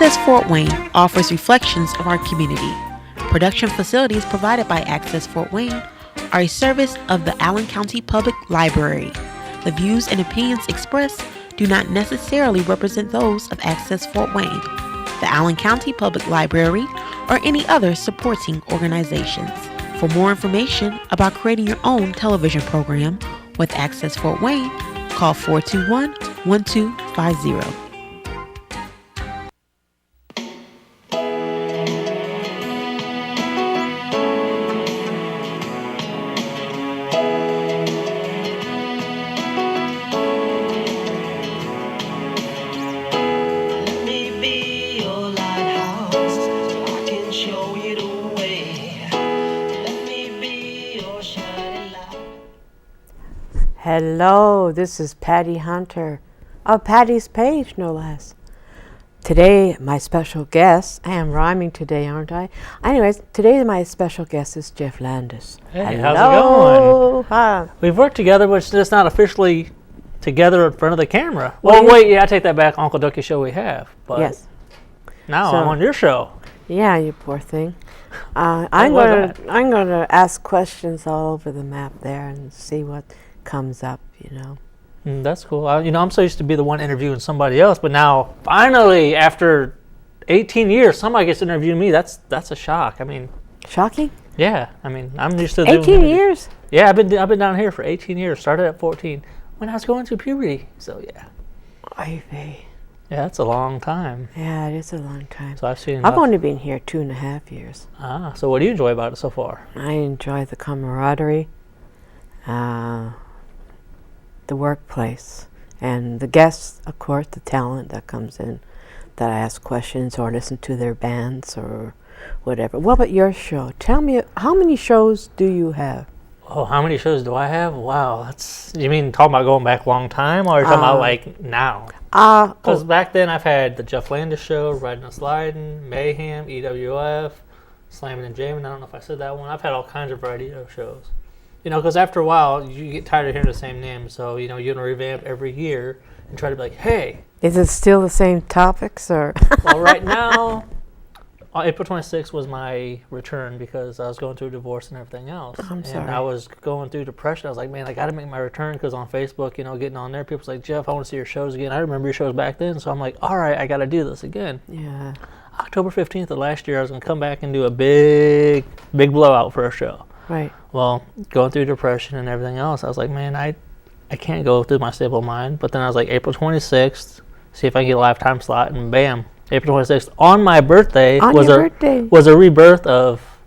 Access Fort Wayne offers reflections of our community. Production facilities provided by Access Fort Wayne are a service of the Allen County Public Library. The views and opinions expressed do not necessarily represent those of Access Fort Wayne, the Allen County Public Library, or any other supporting organizations. For more information about creating your own television program with Access Fort Wayne, call 421-1250. Hello, this is Patty Hunter of Patty's Page, no less. Today, my special guest, I am rhyming today, aren't I? Anyways, today my special guest is Jeff Landis. Hey, Hello. how's it going? Hi. We've worked together, but it's just not officially together in front of the camera. Well, wait, yeah, I take that back. Uncle Ducky show we have. But yes. Now I'm on your show. Yeah, you poor thing. I'm gonna ask questions all over the map there and see what comes up, you know. That's cool. I'm so used to be the one interviewing somebody else, but now finally, after 18 years, somebody gets to interview me. That's a shock. I mean, shocking. Yeah, I mean, I'm used to 18 years. Yeah, I've been down here for 18 years. Started at 14 when I was going through puberty. So yeah. Ivy. Yeah, that's a long time. Yeah, it is a long time. So I've only been here 2.5 years. So what do you enjoy about it so far? I enjoy the camaraderie. The workplace, and the guests, of course, the talent that comes in, that I ask questions or listen to their bands or whatever. What about your show? Tell me, how many shows do you have? Oh, how many shows do I have? Wow, you mean talking about going back a long time, or are you talking about like now? Because back then I've had the Jeff Landis show, Riding and Sliding, Mayhem, EWF, Slamming and Jamming. I don't know if I said that one. I've had all kinds of variety of shows. Because after a while, you get tired of hearing the same name. So, you're going to revamp every year and try to be like, hey. Is it still the same topics? Or? Well, right now, April 26th was my return because I was going through a divorce and everything else. I'm sorry. And I was going through depression. I was like, man, I got to make my return because on Facebook, getting on there, people's like, Jeff, I want to see your shows again. I remember your shows back then. So I'm like, all right, I got to do this again. Yeah. October 15th of last year, I was going to come back and do a big blowout for a show. Right. Well, going through depression and everything else, I was like, man, I can't go through my stable mind. But then I was like, April 26th, see if I can get a lifetime slot, and bam, April 26th on my birthday was a rebirth of.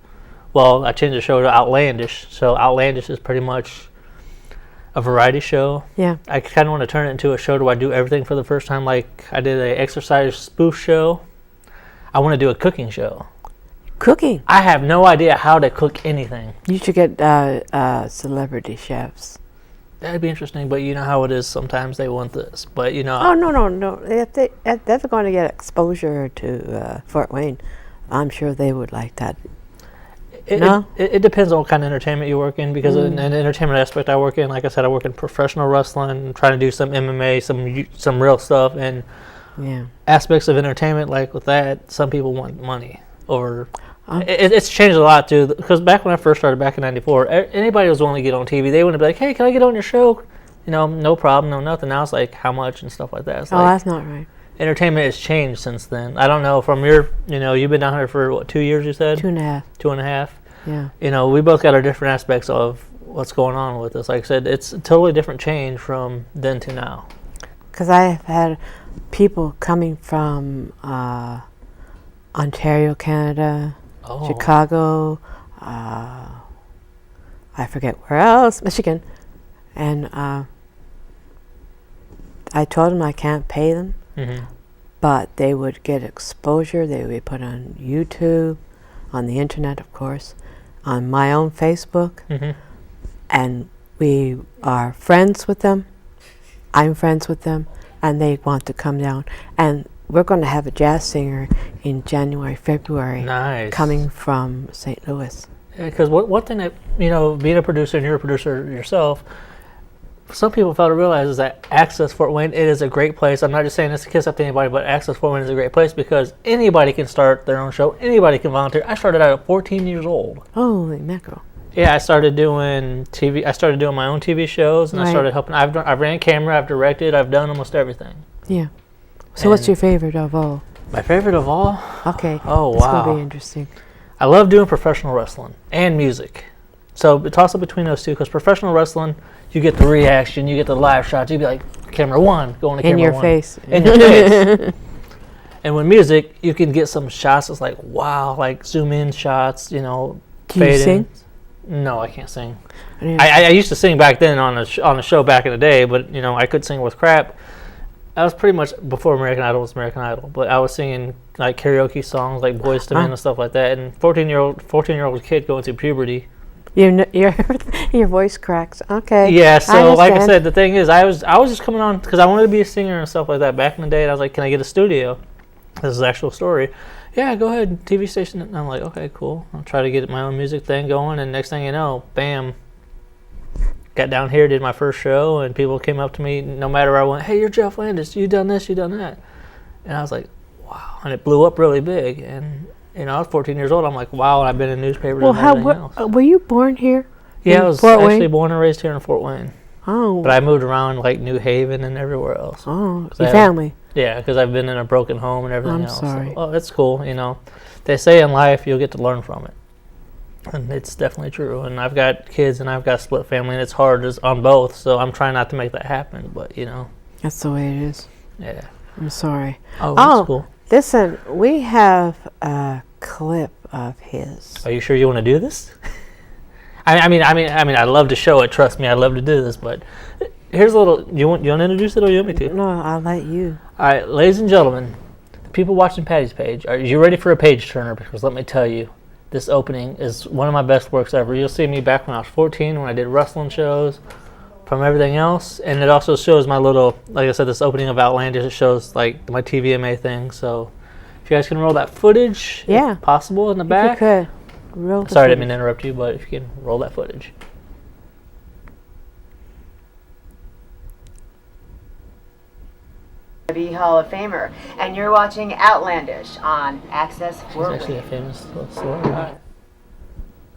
Well, I changed the show to Outlandish. So Outlandish is pretty much a variety show. Yeah. I kind of want to turn it into a show where I do everything for the first time. Like I did an exercise spoof show. I want to do a cooking show. Cooking? I have no idea how to cook anything. You should get celebrity chefs. That'd be interesting, but you know how it is. Sometimes they want this, but Oh, no. If they're going to get exposure to Fort Wayne, I'm sure they would like that. It depends on what kind of entertainment you work in, because in the entertainment aspect I work in, like I said, I work in professional wrestling, trying to do some MMA, some real stuff, and aspects of entertainment, like with that, some people want money over. It's changed a lot too, because back when I first started back in '94, anybody was willing to get on TV. They wouldn't be like, "Hey, can I get on your show?" No problem, no nothing. Now it's like, how much and stuff like that. It's that's not right. Entertainment has changed since then. I don't know, from your, you've been down here for what, 2 years, you said? 2.5. 2.5. Yeah. We both got our different aspects of what's going on with this. Like I said, it's a totally different change from then to now. Because I have had people coming from Ontario, Canada, Chicago, I forget where else, Michigan, and I told them I can't pay them, but they would get exposure. They would be put on YouTube, on the internet, of course, on my own Facebook, and we are friends with them. I'm friends with them, and they want to come down. And we're going to have a jazz singer in January, February, coming from St. Louis. Because one thing that, being a producer, and you're a producer yourself, some people fail to realize is that Access Fort Wayne, it is a great place. I'm not just saying this to kiss up to anybody, but Access Fort Wayne is a great place because anybody can start their own show. Anybody can volunteer. I started out at 14 years old. Holy mackerel. Yeah, I started doing TV. I started doing my own TV shows, and I started helping. I ran camera. I've directed. I've done almost everything. Yeah. So what's your favorite of all? My favorite of all? Okay. Oh, It's wow. going to be interesting. I love doing professional wrestling and music. So toss up between those two because professional wrestling, you get the reaction, you get the live shots. You'd be like, camera one, going to camera one. In your face. In your face. And with music, you can get some shots that's like, wow, like zoom in shots, you know. Can you sing? No, I can't sing. I used to sing back then on a show back in the day, but, you know, I could sing with crap. I was pretty much before American Idol was American Idol, but I was singing like karaoke songs like Boys to Men and stuff like that. And 14-year-old kid going through puberty. Your voice cracks. Okay. Yeah. So like I said, the thing is, I was just coming on because I wanted to be a singer and stuff like that back in the day. And I was like, can I get a studio? This is the actual story. Yeah, go ahead, TV station. And I'm like, okay, cool. I'll try to get my own music thing going. And next thing you know, bam. Got down here, did my first show, and people came up to me no matter where I went, hey, you're Jeff Landis, you done this, you done that. And I was like, wow. And it blew up really big. And, you know, I was 14 years old. I'm like, wow, and I've been in newspapers and everything else. Were you born here? Yeah, I was actually born and raised here in Fort Wayne. Oh. But I moved around like New Haven and everywhere else. Oh, your family. Yeah, because I've been in a broken home and everything else. I'm sorry. So, that's cool, you know. They say in life you'll get to learn from it. And it's definitely true. And I've got kids and I've got a split family, and it's hard on both. So I'm trying not to make that happen. But, you know. That's the way it is. Yeah. I'm sorry. Oh, that's cool. Listen, we have a clip of his. Are you sure you want to do this? I mean, I'd love to show it. Trust me, I'd love to do this. But here's a little. You want to introduce it, or you want me to? No, I'll let you. All right, ladies and gentlemen, the people watching Patty's Page, are you ready for a page turner? Because let me tell you, this opening is one of my best works ever. You'll see me back when I was 14 when I did wrestling shows from everything else. And it also shows my little, like I said, this opening of Outlandish. It shows like my TVMA thing. So if you guys can roll that footage, if possible, in the back. If you could. Sorry, I didn't mean to interrupt you, but if you can roll that footage. Be Hall of Famer, and you're watching Outlandish on Access Fort Wayne. He's actually a famous celebrity. Right.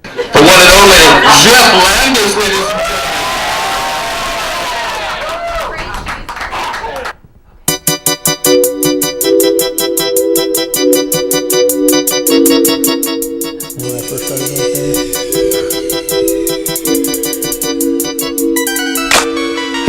The one and only Jeff Landis, ladies and gentlemen. When I first started doing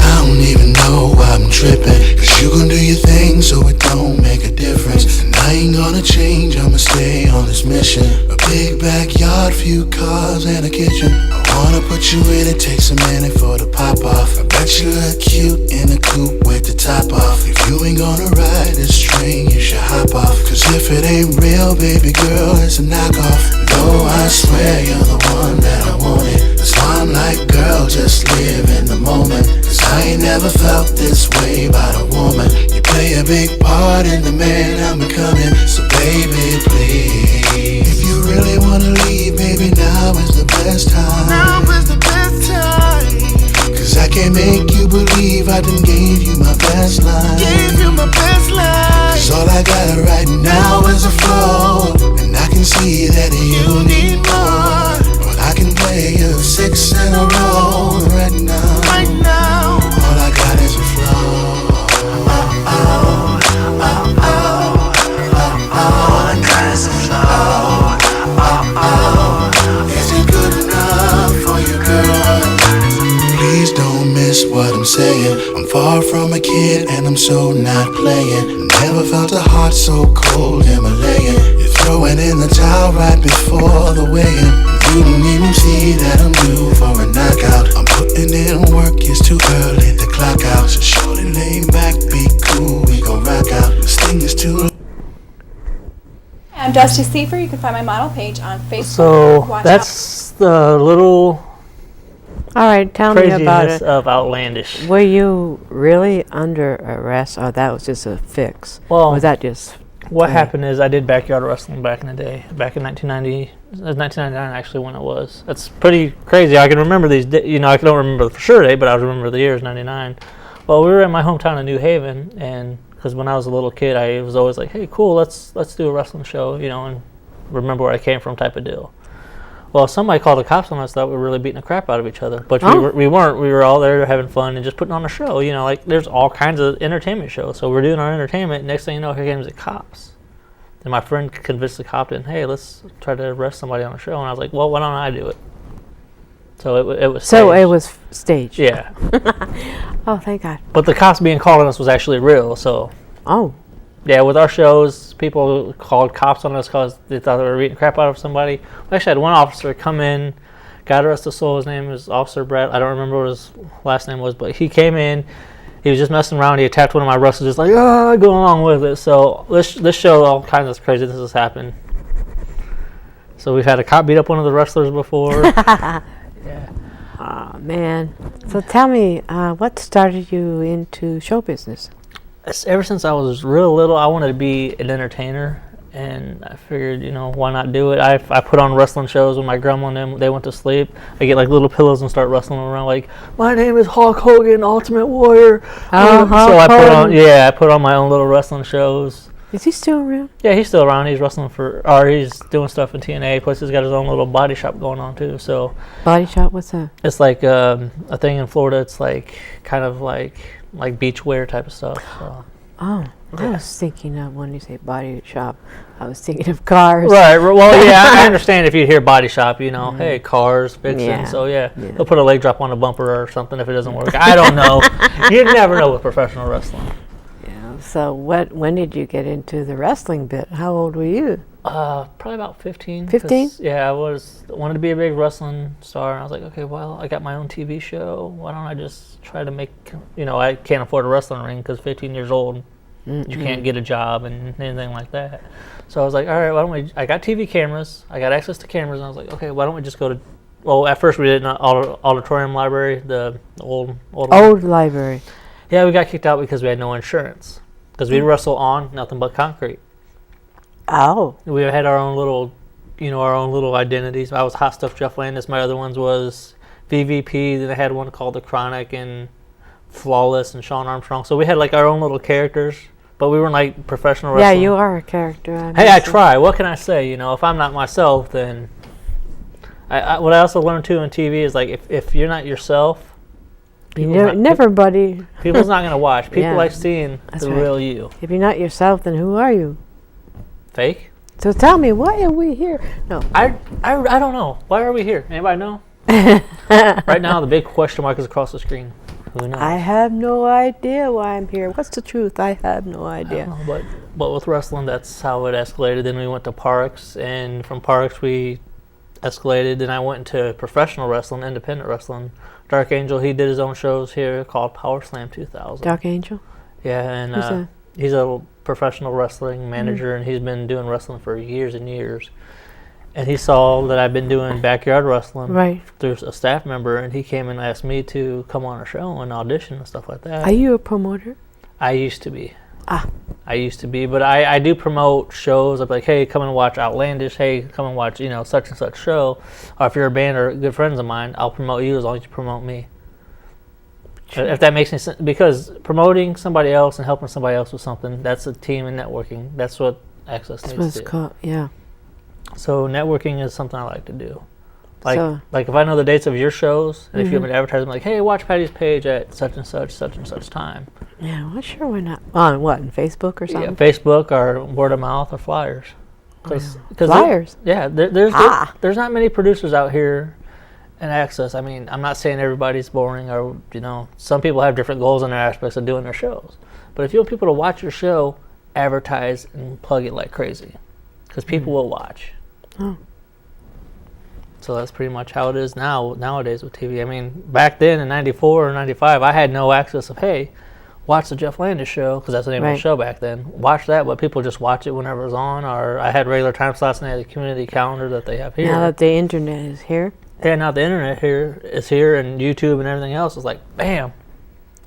I don't even know why I'm tripping, cause you gon' do your thing so it don't make a difference. And I ain't gonna change, I'ma stay on this mission. A big backyard, few cars and a kitchen. I wanna put you in it, takes a minute for the pop off. I bet you look cute in a coupe with the top off. If you ain't gonna ride this train, you should hop off. Cause if it ain't real, baby girl, it's a knockoff. No, I swear you're the one that I wanted. That's why I'm like, girl, just live in the moment. Cause I ain't never felt this way about a woman. You play a big part in the man I'm becoming. So baby, please, if you really wanna leave, baby, now is the best time. Now is the best time. Cause I can't make you believe I done gave you my best line. Gave you my best line. Cause all I got right now is a flow. And I can see that you need more. But I can play you 6 in a row right now. Right now. All I got is a flow. All I got is a flow. Is it good enough for you, girl? Please don't miss what I'm saying. I'm far from a kid and I'm so not playing. Never felt a heart so cold Himalayan. You're throwing in the towel right before the weigh-in. You don't even see that I'm due for a knockout. I'm putting in work, it's too early to clock out. So shorty lay back, be cool, we gon' rock out. This thing is too. I'm Dusty Seafer. You can find my model page on Facebook. So Watch that's the little All right, tell me about craziness it. of Outlandish. Were you really under arrest, or that was just a fix? Well, or was that just what happened is I did backyard wrestling back in the day, back in 1990, was 1999 actually when it was. That's pretty crazy. I can remember these, I don't remember the for sure date, but I remember the year is 99. Well, we were in my hometown of New Haven, and because when I was a little kid, I was always like, hey, cool, let's do a wrestling show, and remember where I came from type of deal. Well, somebody called the cops on us that we were really beating the crap out of each other. But we weren't. We were all there having fun and just putting on a show. Like there's all kinds of entertainment shows. So we're doing our entertainment. Next thing you know, here comes the cops. And my friend convinced the cop, hey, let's try to arrest somebody on a show. And I was like, well, why don't I do it? So it was staged. So it was staged. Yeah. Oh, thank God. But the cops being called on us was actually real. So. Oh. Yeah, with our shows, people called cops on us because they thought they were beating crap out of somebody. We actually had one officer come in, God rest his soul, his name is Officer Brett. I don't remember what his last name was, but he came in, he was just messing around, he attacked one of my wrestlers, just like, going along with it. So this show, all kinds of crazy things has happened. So we've had a cop beat up one of the wrestlers before. Yeah. Oh, man. So tell me, what started you into show business? Ever since I was real little, I wanted to be an entertainer, and I figured, why not do it? I put on wrestling shows when my grandma and them, they went to sleep. I get like little pillows and start wrestling around like, my name is Hulk Hogan, Ultimate Warrior. So I put on my own little wrestling shows. Is he still around? Yeah, he's still around. He's wrestling he's doing stuff in TNA. Plus, he's got his own little body shop going on too. So. Body shop? What's that? It's like a thing in Florida. It's like kind of like beachwear type of stuff. So. Oh, I was thinking of when you say body shop, I was thinking of cars. Right. Well, yeah, I understand if you hear body shop, hey, cars, fixing. Yeah. So yeah, they'll put a leg drop on a bumper or something if it doesn't work. I don't know. You never know with professional wrestling. Yeah. So when did you get into the wrestling bit? How old were you? Probably about 15. 15? Yeah, I wanted to be a big wrestling star, and I was like, okay, well, I got my own TV show. Why don't I just try to make, I can't afford a wrestling ring because 15 years old, you can't get a job and anything like that. So I was like, all right, why don't I got TV cameras. I got access to cameras, and I was like, okay, why don't we just go to, well, at first we did an auditorium library, the old library. Yeah, we got kicked out because we had no insurance because we'd wrestle on nothing but concrete. Oh. We had our own little, our own little identities. I was Hot Stuff Jeff Landis. My other ones was VVP. Then I had one called The Chronic and Flawless and Sean Armstrong. So we had like our own little characters, but we weren't like professional wrestling. Yeah, you are a character. I try. What can I say? If I'm not myself, then what I also learned too in TV is like if you're not yourself, people's not going to watch. People like seeing the real you. If you're not yourself, then who are you? Fake. So tell me, why are we here? No, I don't know. Why are we here? Anybody know? Right now, the big question mark is across the screen. Who knows? I have no idea why I'm here. What's the truth? I have no idea. I don't know, but with wrestling, that's how it escalated. Then we went to Parks, and from Parks we escalated. Then I went into professional wrestling, independent wrestling. Dark Angel, he did his own shows here called Power Slam 2000. Dark Angel? Yeah, and he's a professional wrestling manager, and he's been doing wrestling for years and years. And he saw that I've been doing backyard wrestling through a staff member, and he came and asked me to come on a show and audition and stuff like that. Are you a promoter? I used to be. I used to be, but I do promote shows. I'm like, hey, come and watch Outlandish. Hey, come and watch, such and such show. Or if you're a band or good friends of mine, I'll promote you as long as you promote me. If that makes any sense, because promoting somebody else and helping somebody else with something, that's a team and networking. That's what Access needs to do. That's what it's called, yeah. So networking is something I like to do. Like if I know the dates of your shows, and if you have an advertisement like, hey, watch Patty's page at such and such time. Yeah, well, sure, we're not. On what, on Facebook or something? Yeah, Facebook or word of mouth or flyers. Flyers? There's not many producers out here in Access. I mean, I'm not saying everybody's boring or, some people have different goals in their aspects of doing their shows. But if you want people to watch your show, advertise and plug it like crazy. Because people will watch. Oh. So that's pretty much how it is nowadays with TV. I mean, back then in 94 or 95, I had no access of, hey, watch the Jeff Landis show, because that's the name of the show back then. Watch that, but people just watch it whenever it's on, or I had regular time slots and I had a community calendar that they have here. Now that the internet is here. Yeah, now the internet is here, and YouTube and everything else is like, bam.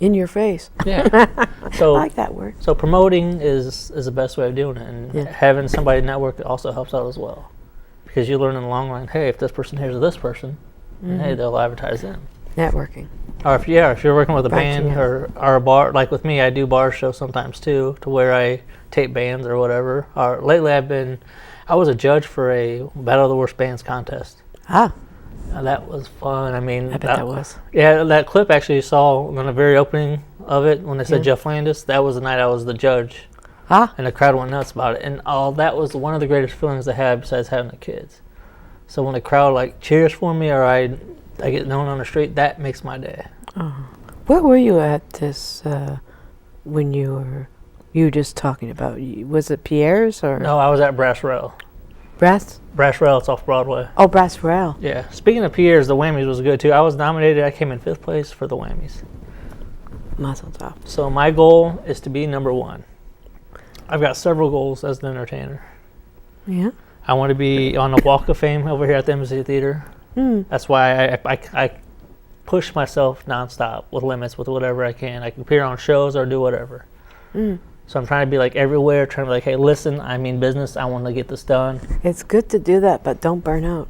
In your face. Yeah. So I like that word. So promoting is the best way of doing it, and having somebody network also helps out as well. because you learn in the long run, hey, if this person hears of this person, hey, they'll advertise them. Networking. Or if you're working with a band or a bar, like with me, I do bar shows sometimes too, to where I tape bands or whatever. Or lately I was a judge for a Battle of the Worst Bands contest. Ah. That was fun. I mean, I bet that was. Yeah, that clip actually you saw on the very opening of it when they said Jeff Landis. That was the night I was the judge. Ah. And the crowd went nuts about it. And that was one of the greatest feelings I had besides having the kids. So when the crowd like cheers for me or I get known on the street, that makes my day. Where were you at this when you were just talking about? Was it Pierre's or? No, I was at Brass Rail. Brass Rail, it's off Broadway. Oh, Brass Rail. Yeah. Speaking of Pierre's, the Whammies was good too. I was nominated. I came in 5th place for the Whammies. Mazel tov. So my goal is to be number 1. I've got several goals as an entertainer. Yeah. I want to be on the Walk of Fame over here at the Embassy Theater. That's why I push myself nonstop with limits, with whatever I can. I can appear on shows or do whatever. So I'm trying to be like everywhere, trying to be like, hey, listen, I mean business. I want to get this done. It's good to do that, but don't burn out.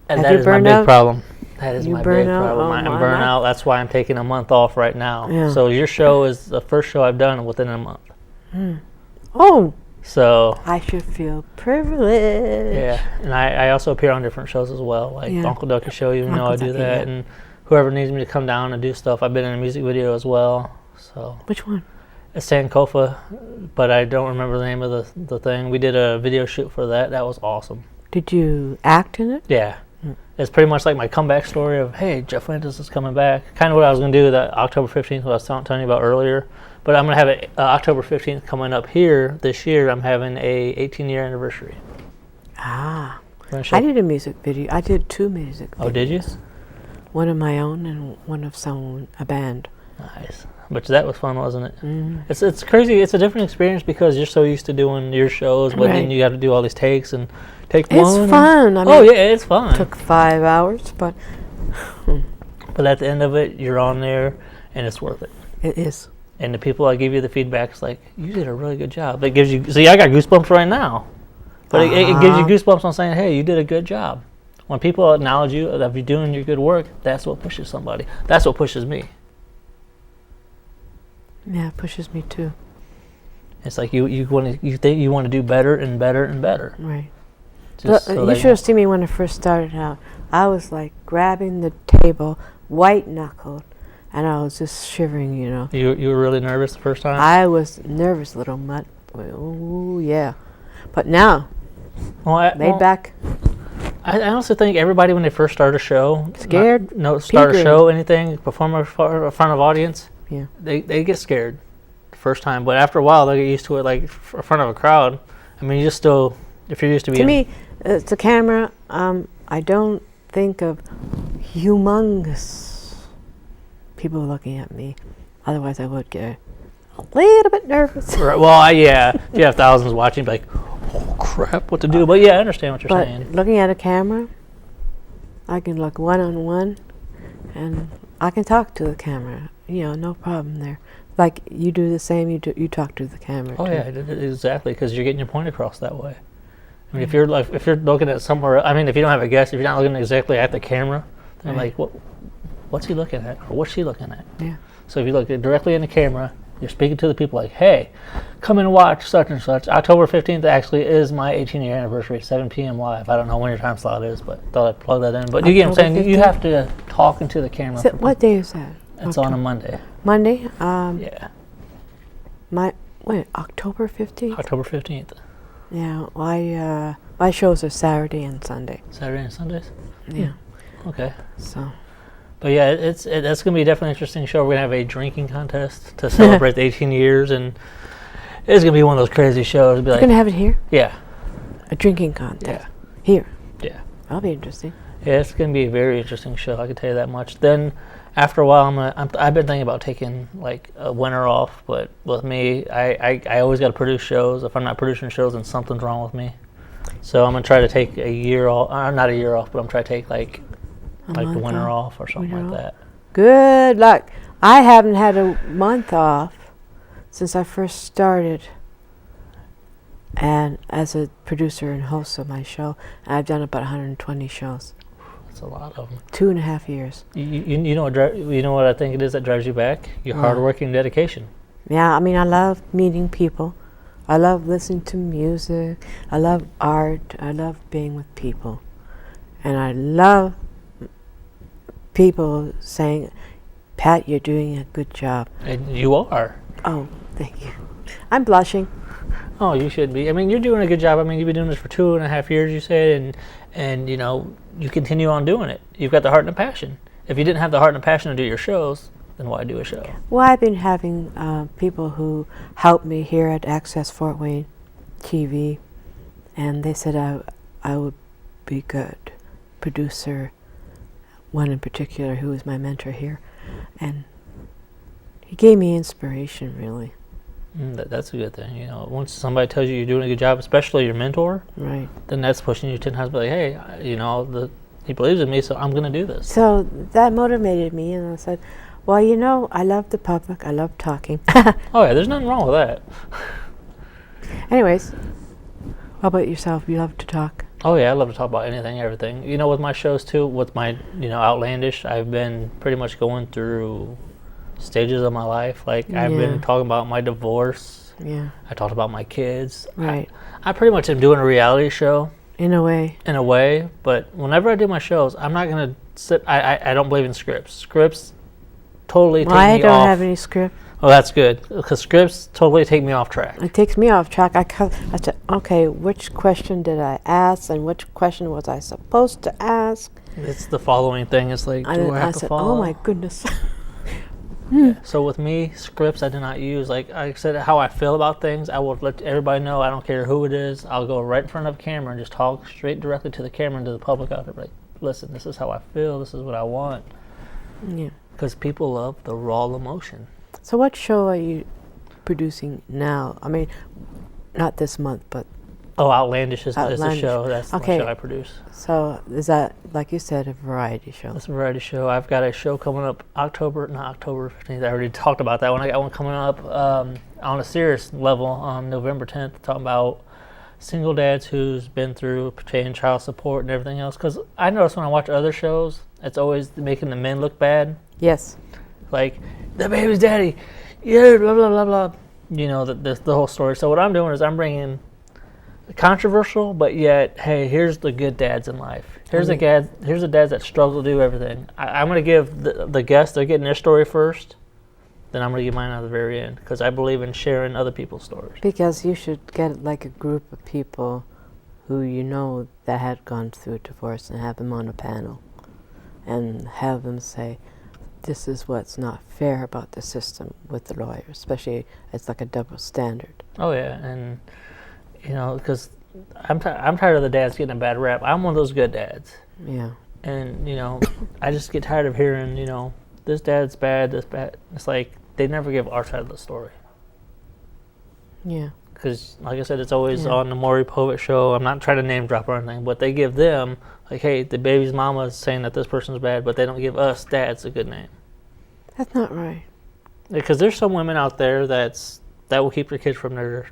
And Have that you is my burned big out? problem. That is You my burn big out? problem. Oh, I'm my burnt God. out. That's why I'm taking a month off right now. Yeah. So your show is the first show I've done within a month. Oh, So I should feel privileged. yeah, and I also appear on different shows as well, like Yeah. Uncle Ducky Show. You know Uncle I do Ducky, that, yeah. and whoever needs me to come down and do stuff. I've been in a music video as well. So Which one? it's Sankofa, but I don't remember the name of the thing. We did a video shoot for that. That was awesome. Did you act in it? Yeah. It's pretty much like my comeback story of, hey, Jeff Landis is coming back. Kind of what I was going to do that October 15th, what I was telling you about earlier. But I'm going to have it October 15th coming up here this year. I'm having a 18-year anniversary. Ah. Gonna show- I did a music video. I did 2 music videos. Oh, did you? One of my own and one of a band. Nice. But that was fun, wasn't it? It's crazy. It's a different experience because you're so used to doing your shows, but then Right. you got to do all these takes and take It's one. fun. I mean, Oh, yeah, it's fun. Took 5 hours, but But at the end of it, you're on there, and it's worth it. it is. And the people that give you the feedback is like, you did a really good job. It gives you, see, I got goosebumps right now. But it gives you goosebumps on saying, hey, you did a good job. When people acknowledge you that you're doing your good work, that's what pushes somebody. That's what pushes me. Yeah, it pushes me too. It's like you think you want to do better and better and better. Right. Just so You they should know. have seen me when I first started out. I was like grabbing the table, white knuckled, and I was just shivering, you know. You were really nervous the first time? I was nervous, little mutt. Oh yeah, but now laid back. I honestly think everybody when they first start a show, Scared? start a Pea show, anything, perform in front of audience, Yeah. they get scared the first time, but after a while they get used to it. Like in front of a crowd, I mean, you just still, if you're used to being. To me, the camera. I don't think of humongous people looking at me. Otherwise, I would get a little bit nervous. Right, well, yeah, if you have thousands watching, be like, oh crap, what to do? But yeah, I understand what you're But saying. looking at a camera, I can look one-on-one, and I can talk to the camera. You know, no problem there. Like you do the same. You talk to the camera. Oh too. yeah, exactly, because you're getting your point across that way. I mean, if you're looking at somewhere, I mean, if you don't have a guest, if you're not looking exactly at the camera, then Right. like, what's he looking at, or what's she looking at? Yeah. So if you look directly in the camera, you're speaking to the people like, hey, come and watch such and such. October 15th actually is my 18-year anniversary, 7 p.m. live. I don't know when your time slot is, but thought I'd plug that in. But you get what I'm saying? You 15th? have to talk into the camera. What day is that? It's on a Monday. Monday. Yeah, October 15th. October 15th. Yeah. My shows are Saturday and Sunday. Saturday and Sundays? Yeah. Okay. So. But yeah, that's going to be definitely an interesting show. We're going to have a drinking contest to celebrate the 18 years, and it's going to be one of those crazy shows. It'll be You're like, gonna have it here. yeah, A drinking contest. yeah, Here. yeah. That'll be interesting. Yeah, it's going to be a very interesting show. I can tell you that much. Then, after a while, I've been thinking about taking like a winter off. But with me, I always got to produce shows. If I'm not producing shows, then something's wrong with me. So I'm gonna try to take a year off. Not a year off, but I'm trying to take like the month winter off. off or something Winter like off. that. Good luck. I haven't had a month off since I first started And as a producer and host of my show, I've done about 120 shows. That's a lot of them. 2.5 years. You know what I think it is that drives you back? Your hard work and dedication. Yeah, I mean, I love meeting people. I love listening to music. I love art. I love being with people. And I love people saying, Pat, you're doing a good job. And you are. Oh, thank you. I'm blushing. Oh, you should be. I mean, you're doing a good job. I mean, you've been doing this for 2.5 years, you said, and you know, you continue on doing it. You've got the heart and the passion. If you didn't have the heart and the passion to do your shows, then why do a show? Well, I've been having people who help me here at Access Fort Wayne TV, and they said I would be good producer. One in particular who was my mentor here, and he gave me inspiration, really. That's a good thing. You know, once somebody tells you you're doing a good job, especially your mentor, right, then that's pushing you 10 times. Be like, hey, you know, he believes in me, so I'm going to do this. So that motivated me, and I said, well, you know, I love the public. I love talking. Oh yeah, there's nothing wrong with that. Anyways, how about yourself? You love to talk? Oh yeah, I love to talk about anything, everything. You know, with my shows too, with my, you know, Outlandish, I've been pretty much going through stages of my life. Like I've been talking about my divorce. Yeah. I talked about my kids. Right. I pretty much am doing a reality show. In a way. But whenever I do my shows, I'm not going to sit, I don't believe in scripts. Scripts totally take me off. I don't have any script. Oh, that's good, because scripts totally take me off track. It takes me off track. I said, okay, which question did I ask, and which question was I supposed to ask? It's the following thing. It's like, do I have to said, follow? oh my goodness. Yeah. So with me, scripts I do not use. Like I said, how I feel about things, I will let everybody know. I don't care who it is. I'll go right in front of a camera and just talk straight directly to the camera and to the public out there. Like, listen, this is how I feel. This is what I want. Yeah. Because people love the raw emotion. So what show are you producing now? I mean, not this month, but... Oh, Outlandish is the Outlandish. show. That's the show I produce. So is that, like you said, a variety show? It's a variety show. I've got a show coming up October 15th. I already talked about that one. I got one coming up on a serious level on November 10th, talking about single dads who's been through paying child support and everything else. Because I notice when I watch other shows, it's always making the men look bad. Yes. Like, the baby's daddy, yeah, blah, blah, blah, blah. You know, the whole story. So what I'm doing is I'm bringing controversial, but yet, hey, here's the good dads in life. Here's the dads that struggle to do everything. I'm going to give the guests, they're getting their story first, then I'm going to give mine at the very end, because I believe in sharing other people's stories. Because you should get like a group of people who you know that had gone through a divorce and have them on a panel and have them say, this is what's not fair about the system with the lawyers, especially it's like a double standard. Oh yeah, and you know, because I'm tired of the dads getting a bad rap. I'm one of those good dads. Yeah. And you know, I just get tired of hearing, you know, this dad's bad, this bad. It's like they never give our side of the story. Yeah. Because, like I said, it's always on the Maury Povich show. I'm not trying to name drop or anything, but they give them, like, hey, the baby's mama is saying that this person's bad, but they don't give us dads a good name. That's not right. Because there's some women out there that will keep their kids from their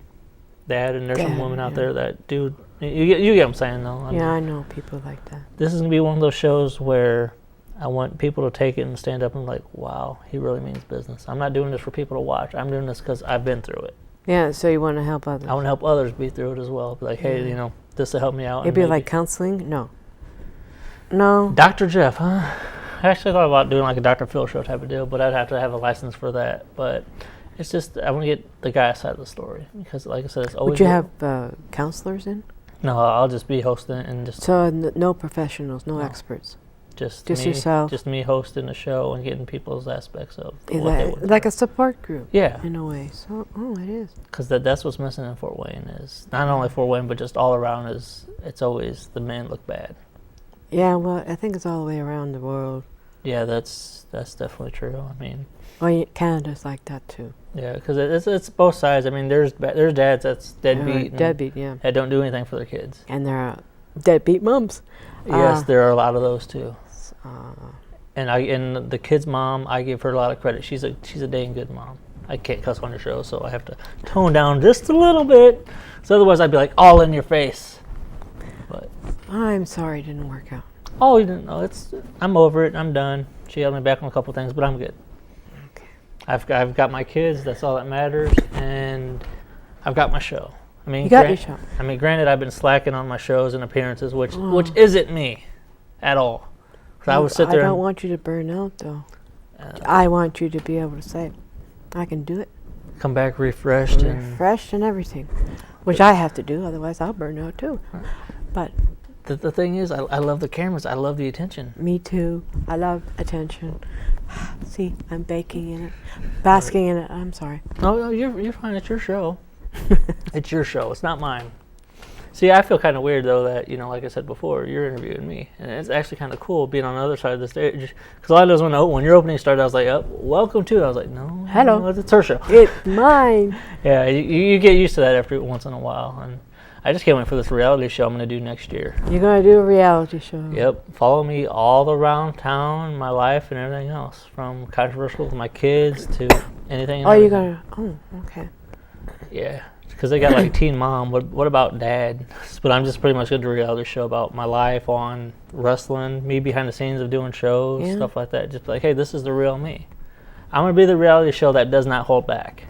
dad, and there's some women out there that do. You get what I'm saying, though. I know people like that. This is going to be one of those shows where I want people to take it and stand up and like, wow, he really means business. I'm not doing this for people to watch. I'm doing this because I've been through it. Yeah, so you want to help others. I want to help others be through it as well. Be like, hey, you know, this will help me out. It'd be like counseling? No. Dr. Jeff, huh? I actually thought about doing like a Dr. Phil show type of deal, but I'd have to have a license for that. But it's just, I want to get the guy's side of the story. Because like I said, it's always... Would you have counselors in? No, I'll just be hosting and just... So no professionals, no experts? Just me, yourself? Just me hosting the show and getting people's aspects of like a support group? Yeah. In a way. So, it is. Because that's what's missing in Fort Wayne is, not only Fort Wayne, but just all around is, it's always the men look bad. Yeah, well, I think it's all the way around the world. Yeah, that's definitely true. I mean... Well, Canada's like that too. Yeah, because it's both sides. I mean, there's dads that's deadbeat. Yeah. That don't do anything for their kids. And there are deadbeat mums. Yes, there are a lot of those too. And the kid's mom, I give her a lot of credit. She's a dang good mom. I can't cuss on your show, so I have to tone down just a little bit. So otherwise, I'd be like all in your face. But I'm sorry it didn't work out. oh, you didn't know. I'm over it. I'm done. She held me back on a couple things, but I'm good. Okay. I've got my kids. That's all that matters, and I've got my show. I mean, You got your show. I mean, granted, I've been slacking on my shows and appearances, which isn't me at all. 'Cause I would sit there. I don't want you to burn out, though. I want you to be able to say, I can do it. Come back refreshed and everything, which I have to do, otherwise I'll burn out too. But the thing is, I love the cameras. I love the attention. me too. I love attention. See, I'm baking in it, basking in it. I'm sorry. No, you're fine. It's your show. It's your show. It's not mine. See, I feel kind of weird though that, you know, like I said before, you're interviewing me, and it's actually kind of cool being on the other side of the stage. Because a lot of those when your opening started, I was like, "Welcome to." I was like, "No, hello, no, it's her show. It's mine." Yeah, you get used to that after once in a while, and I just can't wait for this reality show I'm going to do next year. You're going to do a reality show. Yep, follow me all around town, my life, and everything else, from controversial with my kids to anything. And you're everything. going to. Oh, okay. Yeah. Because they got like Teen Mom. What about Dad? But I'm just pretty much going to do a reality show about my life on wrestling, me behind the scenes of doing shows, stuff like that. Just like, hey, this is the real me. I'm going to be the reality show that does not hold back.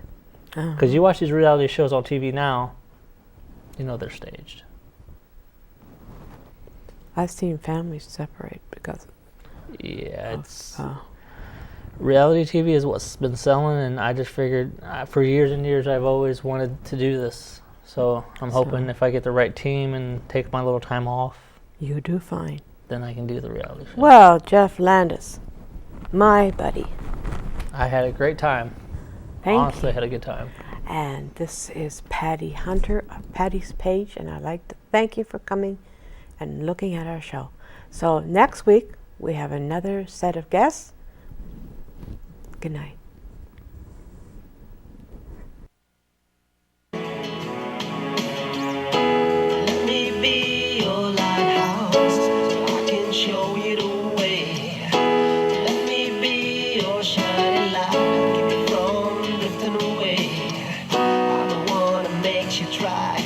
Because you watch these reality shows on TV now, you know they're staged. I've seen families separate because. Yeah, it's. Reality TV is what's been selling, and I just figured for years and years I've always wanted to do this. So I'm hoping if I get the right team and take my little time off, you do fine. Then I can do the reality show. Well, Jeff Landis, my buddy. I had a great time. Honestly, I had a good time. And this is Patty Hunter of Patty's Page, and I'd like to thank you for coming and looking at our show. So next week we have another set of guests. Good night. Let me be your lighthouse, so I can show you the way. Let me be your shining light, keep you from drifting away. I'm the one that makes you try.